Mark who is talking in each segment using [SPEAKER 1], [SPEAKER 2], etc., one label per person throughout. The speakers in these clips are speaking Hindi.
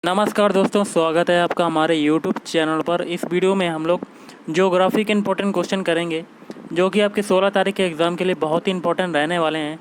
[SPEAKER 1] नमस्कार दोस्तों, स्वागत है आपका हमारे YouTube चैनल पर। इस वीडियो में हम लोग ज्योग्राफी के इंपॉर्टेंट क्वेश्चन करेंगे जो कि आपके 16 तारीख के एग्ज़ाम के लिए बहुत ही इंपॉर्टेंट रहने वाले हैं।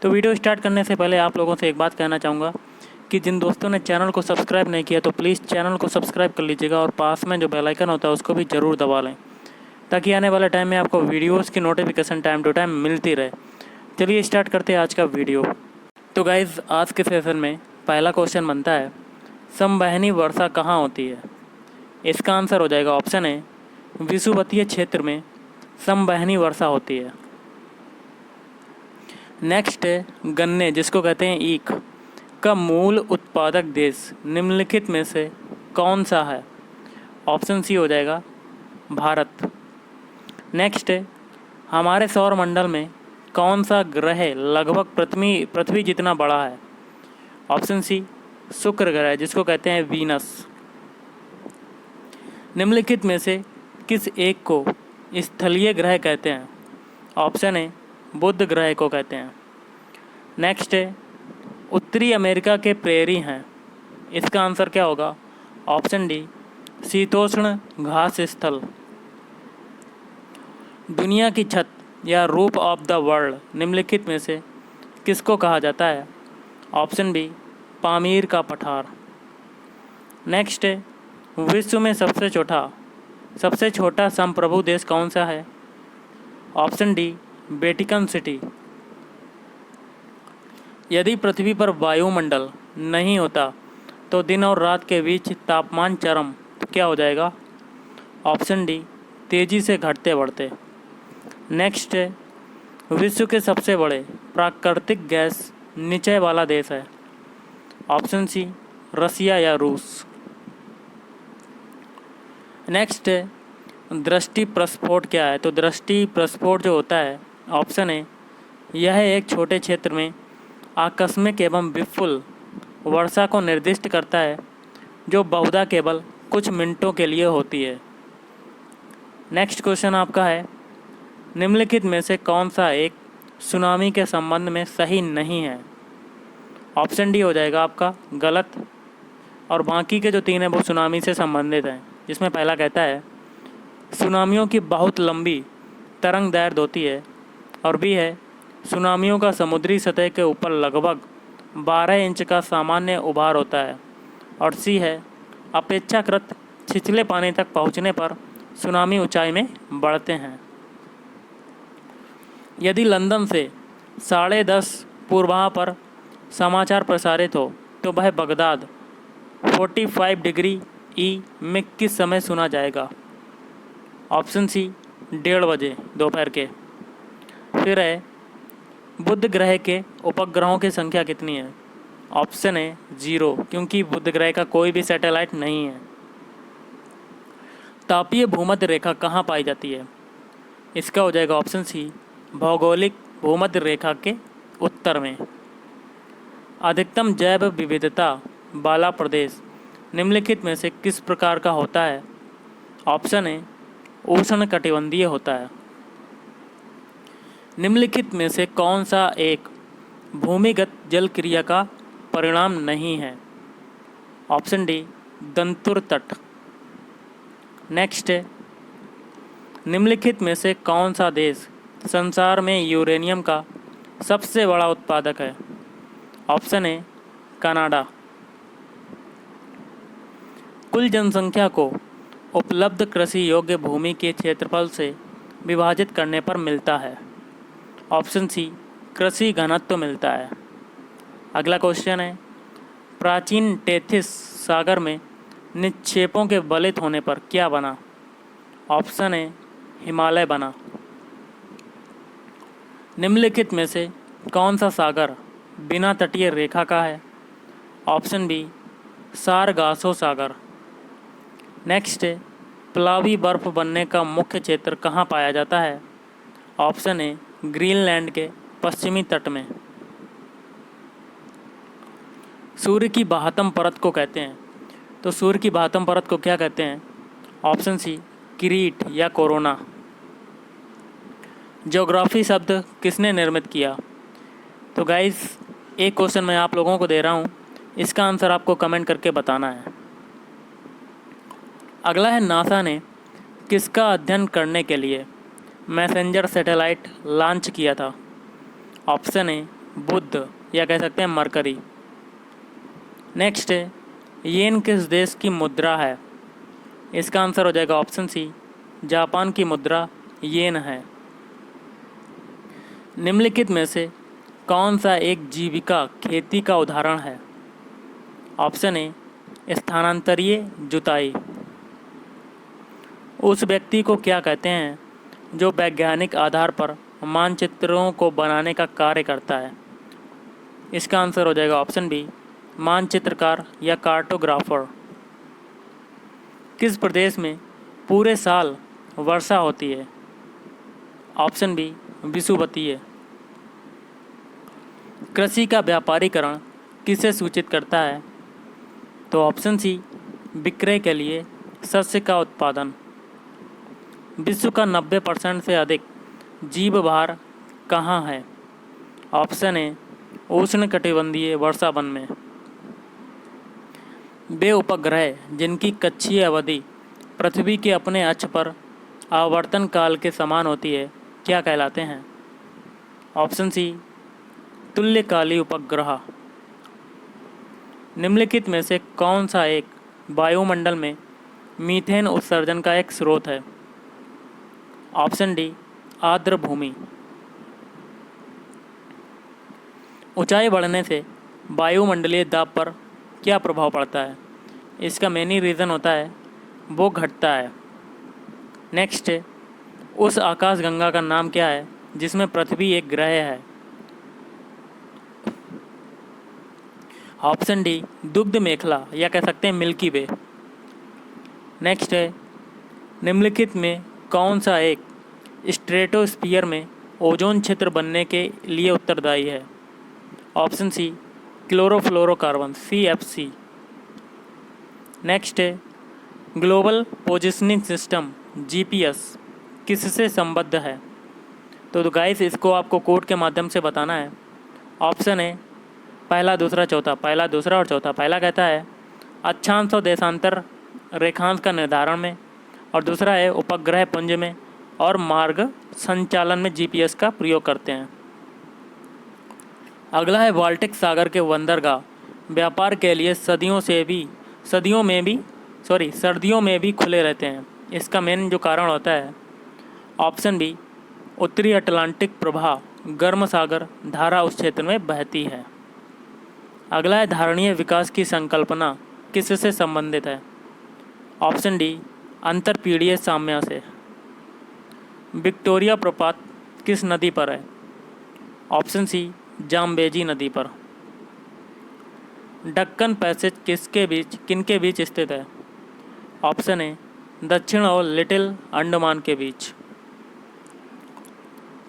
[SPEAKER 1] तो वीडियो स्टार्ट करने से पहले आप लोगों से एक बात कहना चाहूँगा कि जिन दोस्तों ने चैनल को सब्सक्राइब नहीं किया तो प्लीज़ चैनल को सब्सक्राइब कर लीजिएगा और पास में जो बेल आइकन होता है उसको भी ज़रूर दबा लें ताकि आने वाले टाइम में आपको वीडियोज़ की नोटिफिकेशन टाइम टू टाइम मिलती रहे। चलिए स्टार्ट करते हैं आज का वीडियो। तो गाइज़, आज के सेशन में पहला क्वेश्चन बनता है, समवहनी वर्षा कहाँ होती है? इसका आंसर हो जाएगा ऑप्शन ए, विषुवतीय क्षेत्र में समवहनी वर्षा होती है। नेक्स्ट है गन्ने, जिसको कहते हैं ईख, का मूल उत्पादक देश निम्नलिखित में से कौन सा है? ऑप्शन सी हो जाएगा भारत। नेक्स्ट है हमारे सौर मंडल में कौन सा ग्रह लगभग पृथ्वी जितना बड़ा है? ऑप्शन सी शुक्र ग्रह, जिसको कहते हैं वीनस। निम्नलिखित में से किस एक को स्थलीय ग्रह कहते हैं? ऑप्शन ए बुध ग्रह को कहते हैं। नेक्स्ट है उत्तरी अमेरिका के प्रेरी हैं, इसका आंसर क्या होगा? ऑप्शन डी शीतोष्ण घास स्थल। दुनिया की छत या रूफ ऑफ द वर्ल्ड निम्नलिखित में से किसको कहा जाता है? ऑप्शन बी पामीर का पठार। नेक्स्ट है विश्व में सबसे छोटा संप्रभु देश कौन सा है? Option D Vatican city. यदि पृथ्वी पर वायुमंडल नहीं होता तो दिन और रात के बीच तापमान चरम क्या हो जाएगा? ऑप्शन डी तेजी से घटते बढ़ते। नेक्स्ट है विश्व के सबसे बड़े प्राकृतिक गैस निचय वाला देश है? ऑप्शन सी रसिया या रूस। नेक्स्ट है दृष्टि प्रस्फोट क्या है? तो दृष्टि प्रस्फोट जो होता है, ऑप्शन है यह एक छोटे क्षेत्र में आकस्मिक एवं विपुल वर्षा को निर्दिष्ट करता है जो बहुधा केवल कुछ मिनटों के लिए होती है। नेक्स्ट क्वेश्चन आपका है, निम्नलिखित में से कौन सा एक सुनामी के संबंध में सही नहीं है? ऑप्शन डी हो जाएगा आपका गलत, और बाकी के जो तीन हैं वो सुनामी से संबंधित हैं। जिसमें पहला कहता है सुनामियों की बहुत लंबी तरंग दैर्घ्य होती है, और बी है सुनामियों का समुद्री सतह के ऊपर लगभग 12 इंच का सामान्य उभार होता है, और सी है अपेक्षाकृत छिछले पानी तक पहुंचने पर सुनामी ऊंचाई में बढ़ते हैं। यदि लंदन से 10:30 पूर्वाह पर समाचार प्रसारित हो तो वह बगदाद 45 डिग्री ई में किस समय सुना जाएगा? ऑप्शन सी 1:30 बजे दोपहर के। फिर है बुध ग्रह के उपग्रहों की संख्या कितनी है? ऑप्शन है 0, क्योंकि बुध ग्रह का कोई भी सैटेलाइट नहीं है। तापीय भूमध्य रेखा कहाँ पाई जाती है? इसका हो जाएगा ऑप्शन सी भौगोलिक भूमध्य रेखा के उत्तर में। अधिकतम जैव विविधता वाला प्रदेश निम्नलिखित में से किस प्रकार का होता है? ऑप्शन ए उष्णकटिबंधीय होता है। निम्नलिखित में से कौन सा एक भूमिगत जल क्रिया का परिणाम नहीं है? ऑप्शन डी दंतुर तट। नेक्स्ट है निम्नलिखित में से कौन सा देश संसार में यूरेनियम का सबसे बड़ा उत्पादक है? Option A Canada. कुल जनसंख्या को उपलब्ध कृषि योग्य भूमि के क्षेत्रफल से विभाजित करने पर मिलता है? ऑप्शन सी कृषि घनत्व मिलता है। अगला क्वेश्चन है, प्राचीन टेथिस सागर में निक्षेपों के बलित होने पर क्या बना? ऑप्शन ए हिमालय बना। निम्नलिखित में से कौन सा सागर बिना तटीय रेखा का है? ऑप्शन बी सारगासो सागर। नेक्स्ट है प्लावी बर्फ बनने का मुख्य क्षेत्र कहाँ पाया जाता है? ऑप्शन ए ग्रीनलैंड के पश्चिमी तट में। सूर्य की बाह्यतम परत को कहते हैं, तो सूर्य की बाह्यतम परत को क्या कहते हैं? ऑप्शन सी किरीट या कोरोना। ज्योग्राफी शब्द किसने निर्मित किया? तो गाइस एक क्वेश्चन मैं आप लोगों को दे रहा हूँ इसका आंसर आपको कमेंट करके बताना है। अगला है, नासा ने किसका अध्ययन करने के लिए मैसेंजर सैटेलाइट लॉन्च किया था? ऑप्शन ए बुध, या कह सकते हैं मरकरी। नेक्स्ट है, येन किस देश की मुद्रा है? इसका आंसर हो जाएगा ऑप्शन सी, जापान की मुद्रा येन है। निम्नलिखित में से कौन सा एक जीविका खेती का उदाहरण है? ऑप्शन ए स्थानांतरीय जुताई। उस व्यक्ति को क्या कहते हैं जो वैज्ञानिक आधार पर मानचित्रों को बनाने का कार्य करता है? इसका आंसर हो जाएगा ऑप्शन बी, मानचित्रकार या कार्टोग्राफर। किस प्रदेश में पूरे साल वर्षा होती है? ऑप्शन बी, विषुवतीय। कृषि का व्यापारीकरण किसे सूचित करता है? तो ऑप्शन सी, विक्रय के लिए शस्य का उत्पादन। विश्व का 90% से अधिक जीवभार कहाँ है? ऑप्शन ए, उष्णकटिबंधीय वर्षा वन में। वे उपग्रह जिनकी कक्षीय अवधि पृथ्वी के अपने अक्ष पर आवर्तन काल के समान होती है, क्या कहलाते हैं? ऑप्शन सी, तुल्यकाली उपग्रह। निम्नलिखित में से कौन सा एक वायुमंडल में मीथेन उत्सर्जन का एक स्रोत है? ऑप्शन डी, आर्द्र भूमि। ऊंचाई बढ़ने से वायुमंडलीय दाब पर क्या प्रभाव पड़ता है? इसका मेन ही रीज़न होता है वो घटता है। नेक्स्ट है, उस आकाशगंगा का नाम क्या है जिसमें पृथ्वी एक ग्रह है? ऑप्शन डी, दुग्ध मेखला, या कह सकते हैं मिल्की वे। नेक्स्ट है, निम्नलिखित में कौन सा एक स्ट्रेटोस्फीयर में ओजोन क्षेत्र बनने के लिए उत्तरदायी है? Option C, chlorofluorocarbon CFC। Next है, ग्लोबल पोजिशनिंग सिस्टम GPS किससे संबद्ध है? तो गाइस इसको आपको कोड के माध्यम से बताना है। ऑप्शन है पहला दूसरा चौथा, पहला दूसरा और चौथा। पहला कहता है अक्षांश और देशांतर रेखांश का निर्धारण में, और दूसरा है उपग्रह पुंज में, और मार्ग संचालन में GPS का प्रयोग करते हैं। अगला है, बाल्टिक सागर के बंदरगाह व्यापार के लिए सर्दियों में भी खुले रहते हैं। इसका मेन जो कारण होता है, ऑप्शन बी, उत्तरी अटलांटिक प्रवाह गर्म सागर धारा उस क्षेत्र में बहती है। अगला है, धारणीय विकास की संकल्पना किससे संबंधित है? ऑप्शन डी, अंतरपीढ़ीय साम्य से। विक्टोरिया प्रपात किस नदी पर है? ऑप्शन सी, जाम्बेजी नदी पर। दक्कन पैसेज किनके बीच स्थित है? ऑप्शन ए, दक्षिण और लिटिल अंडमान के बीच।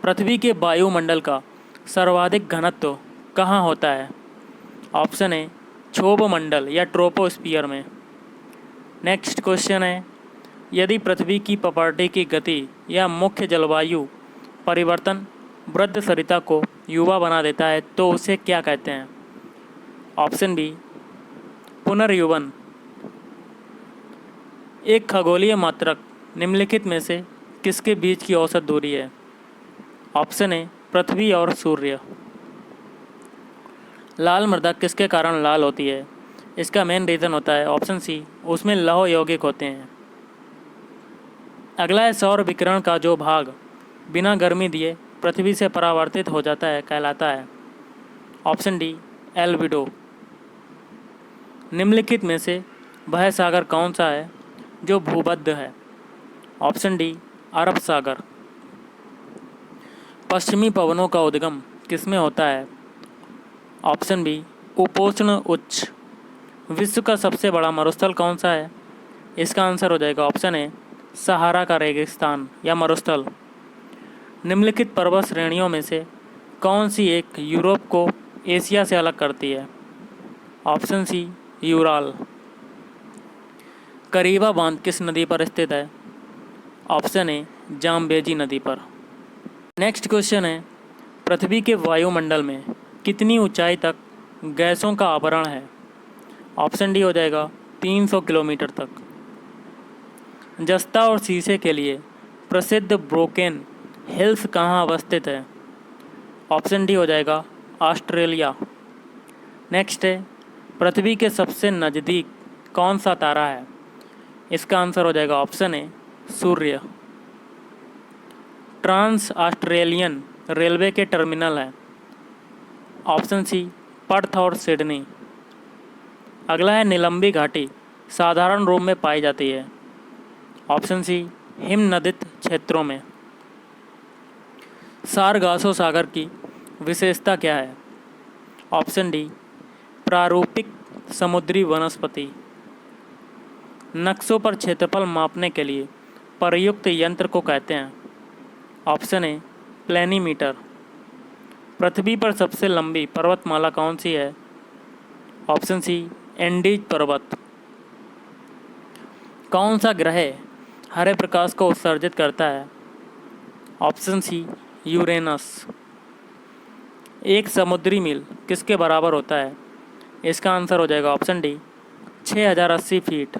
[SPEAKER 1] पृथ्वी के वायुमंडल का सर्वाधिक घनत्व कहाँ होता है? ऑप्शन ए, क्षोभ मंडल या ट्रोपोस्फियर में। नेक्स्ट क्वेश्चन है, यदि पृथ्वी की प्रॉपर्टी की गति या मुख्य जलवायु परिवर्तन वृद्ध सरिता को युवा बना देता है तो उसे क्या कहते हैं? ऑप्शन बी, पुनर्युवन। एक खगोलीय मात्रक निम्नलिखित में से किसके बीच की औसत दूरी है? ऑप्शन ए, पृथ्वी और सूर्य। लाल मृदा किसके कारण लाल होती है? इसका मेन रीज़न होता है ऑप्शन सी, उसमें लौह यौगिक होते हैं। अगला है, सौर विकिरण का जो भाग बिना गर्मी दिए पृथ्वी से परावर्तित हो जाता है कहलाता है? Option D, albedo. निम्नलिखित में से वह सागर कौन सा है जो भूमध्य है? ऑप्शन डी, अरब सागर। पश्चिमी पवनों का उद्गम किसमें होता है? ऑप्शन बी, उपोष्ण उच्च। विश्व का सबसे बड़ा मरुस्थल कौन सा है? इसका आंसर हो जाएगा ऑप्शन ए, सहारा का रेगिस्तान या मरुस्थल। निम्नलिखित पर्वत श्रेणियों में से कौन सी एक यूरोप को एशिया से अलग करती है? ऑप्शन सी, यूराल। करीबा बांध किस नदी पर स्थित है? ऑप्शन ए, जाम्बेजी नदी पर। नेक्स्ट क्वेश्चन है, पृथ्वी के वायुमंडल में कितनी ऊंचाई तक गैसों का आवरण है? ऑप्शन डी हो जाएगा 300 किलोमीटर तक। जस्ता और शीशे के लिए प्रसिद्ध ब्रोकेन हिल्स कहाँ अवस्थित है? ऑप्शन डी हो जाएगा ऑस्ट्रेलिया। नेक्स्ट है, पृथ्वी के सबसे नज़दीक कौन सा तारा है? इसका आंसर हो जाएगा ऑप्शन ए सूर्य। ट्रांस ऑस्ट्रेलियन रेलवे के टर्मिनल है? ऑप्शन सी पर्थ और सिडनी। अगला है, नीलंबी घाटी साधारण रूप में पाई जाती है? ऑप्शन सी हिमनदित क्षेत्रों में। सारगासो सागर की विशेषता क्या है? ऑप्शन डी प्रारूपिक समुद्री वनस्पति। नक्शों पर क्षेत्रफल मापने के लिए प्रयुक्त यंत्र को कहते हैं? Option A प्लेनीमीटर। पृथ्वी पर सबसे लंबी पर्वतमाला कौन सी है? ऑप्शन सी एंडीज पर्वत। कौन सा ग्रह हरे प्रकाश को उत्सर्जित करता है? Option C Uranus. एक समुद्री मील किसके बराबर होता है? इसका आंसर हो जाएगा ऑप्शन डी 6080 फीट।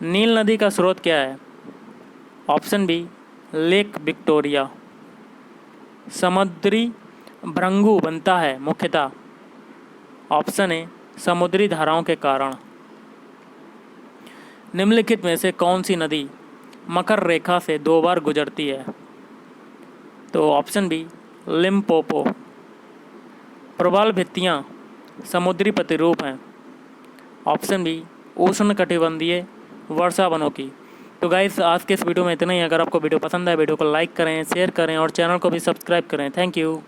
[SPEAKER 1] नील नदी का स्रोत क्या है? Option B Lake Victoria. समुद्री भृंगु बनता है मुख्यतः? ऑप्शन ए समुद्री धाराओं के कारण। निम्नलिखित में से कौन सी नदी मकर रेखा से 2 बार गुजरती है? तो ऑप्शन बी लिम्पोपो। प्रबल भित्तियाँ समुद्री प्रतिरूप हैं? ऑप्शन बी उष्णकटिबंधीय वर्षा वनों की। तो गाइस, आज के इस वीडियो में इतना ही। अगर आपको वीडियो पसंद आए, वीडियो को लाइक करें, शेयर करें और चैनल को भी सब्सक्राइब करें। Thank you.